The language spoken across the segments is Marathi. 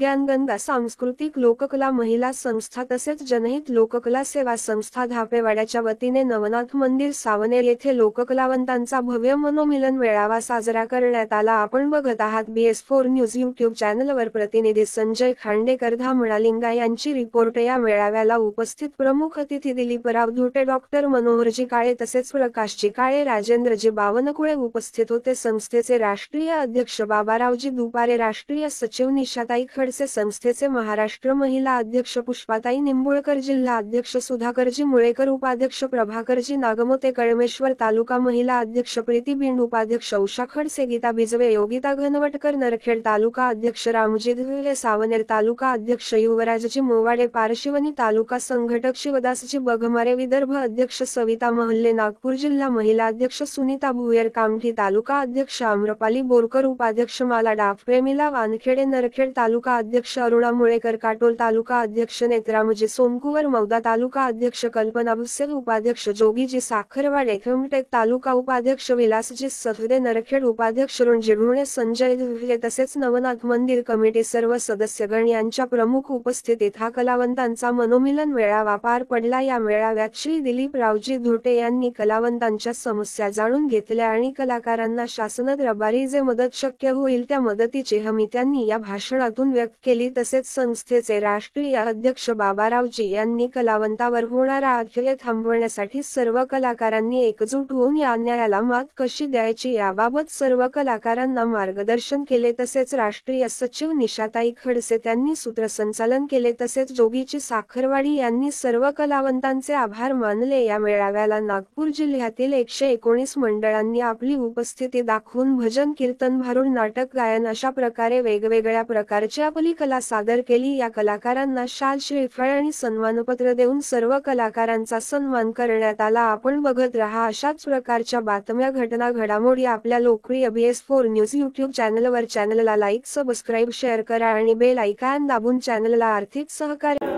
विज्ञानगंगा सांस्कृतिक लोककला महिला संस्था तसेच जनहित लोककला सेवा संस्था धापेवाड्याच्या वतीने नवनाथ मंदिर सावनेर येथे लोककलावंतांचा भव्य मनोमिलन मेळावा साजरा करण्यात आला। आपण बघत आहात BS4 न्यूज यूट्यूब चॅनलवर। प्रतिनिधी संजय खांडेकर धामणालिंगा यांची रिपोर्ट। या मेळाव्याला उपस्थित प्रमुख अतिथी दिलीपराव धुटे, डॉक्टर मनोहरजी काळे तसेच प्रकाशजी काळे, राजेंद्रजी बावनकुळे उपस्थित होते। संस्थेचे राष्ट्रीय अध्यक्ष बाबारावजी दुपारे, राष्ट्रीय सचिव निशाताई खडसे, संस्थेचे महाराष्ट्र महिला अध्यक्ष पुष्पाताई निंबुळकर, जिल्हा अध्यक्ष सुधाकरजी मुळेकर, उपाध्यक्ष प्रभाकरजी नागमोते, कळमेश्वर तालुका महिला अध्यक्ष प्रीती बिंड, उपाध्यक्ष उषा खडसे, गीता बिजवे, योगिता घनवटकर, नरखेड तालुका अध्यक्ष रामजी धुले, सावनेर तालुका अध्यक्ष युवराजजी मोवाडे, पारशिवनी तालुका संघटक शिवदासजी बघमारे, विदर्भ अध्यक्ष सविता महल्ले, नागपूर जिल्हा महिला अध्यक्ष सुनीता भुयर, कामठी तालुका अध्यक्ष आम्रपाली बोरकर, उपाध्यक्ष माला डाफ, प्रेमिला वानखेडे, नरखेड तालुका अध्यक्ष अरुणा मुळेकर, काटोल तालुका अध्यक्ष नेत्रामजी सोमकुवर, मौदा तालुका अध्यक्ष कल्पना भुसे, उपाध्यक्ष जोगीजी साखरवाडे, खमटेक तालुका उपाध्यक्ष विलासजी सफदे, नरखेड उपाध्यक्ष रणजी ढुणे, संजय धुले तसेच नवनाथ मंदिर कमिटी सर्व सदस्यगण यांच्या प्रमुख उपस्थितीत हा कलावंतांचा मनोमिलन मेळावा पार पडला। या मेळाव्यात श्री दिलीपरावजी धुटे यांनी कलावंतांच्या समस्या जाणून घेतल्या आणि कलाकारांना शासनदरबारी जे मदत शक्य होईल त्या मदतीची हमी त्यांनी या भाषणातून व्यक्त केली। तसेच संस्थेचे राष्ट्रीय अध्यक्ष बाबारावजी यांनी कलावंतावर होणारा अन्याय थांबवण्यासाठी सर्व कलाकारांनी एकजूट होऊन या अन्यायाला मात कशी द्यायची याबाबत सर्व कलाकारांना मार्गदर्शन केले। तसेच राष्ट्रीय सचिव निशाताई खडसे त्यांनी सूत्रसंचालन केले। तसेच जोगीची साखरवाडी यांनी सर्व कलावंतांचे आभार मानले। या मेळाव्याला नागपूर जिल्ह्यातील 119 मंडळांनी आपली उपस्थिती दाखवून भजन, कीर्तन, भारुड, नाटक, गायन अशा प्रकारे वेगवेगळ्या प्रकारची आपली कला सादर केली। या कलाकारांना शाल, श्रीफळ आणि सन्मानपत्र देऊन सर्व कलाकारांचा सन्मान करण्यात आला। आपण बघत रहा अशाच प्रकारच्या बातम्या, घटना, घडामोडी आपल्या लोकप्रिय BS4 न्यूज यूट्यूब चॅनलवर। चॅनलला लाईक, सबस्क्राईब, शेअर करा आणि बेल आयकॉन दाबून चॅनलला आर्थिक सहकार्य।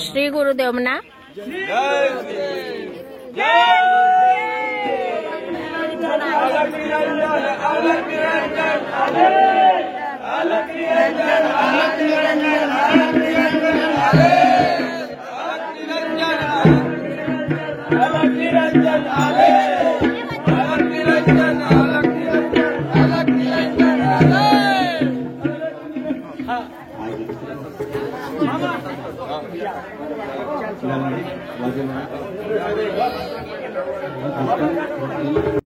श्री गुरुदेव म्हणा।